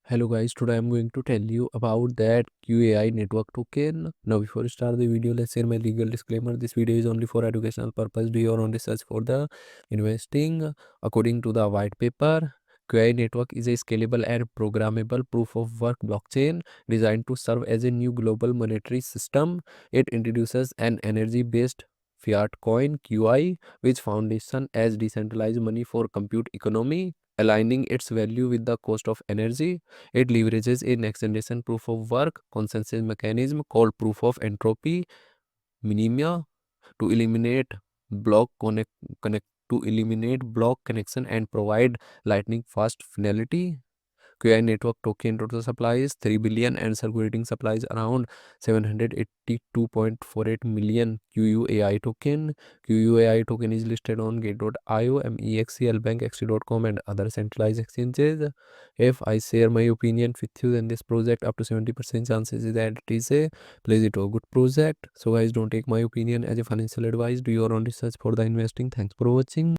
Hello guys, today I'm going to tell you about that Quai Network token. Now before we start the video, let's share my legal disclaimer. This video is only for educational purpose. Do your own research for the investing. According to the white paper, Quai Network is a scalable and programmable proof of work blockchain designed to serve as a new global monetary system. It introduces an energy-based fiat coin QI, which foundation as decentralized money for compute economy, aligning its value with the cost of energy. It leverages a next-generation proof of work consensus mechanism called proof of entropy minima to eliminate block block connection and provide lightning fast finality. QI network token total supply is 3 billion and circulating supply is around 782.48 million QUAI token. QUAI token is listed on gate.io, MEXC, Bank, XT.com and other centralized exchanges. If I share my opinion with you, then this project up to 70% chances is that it is a legit or good project. So guys, don't take my opinion as a financial advice. Do your own research for the investing. Thanks for watching.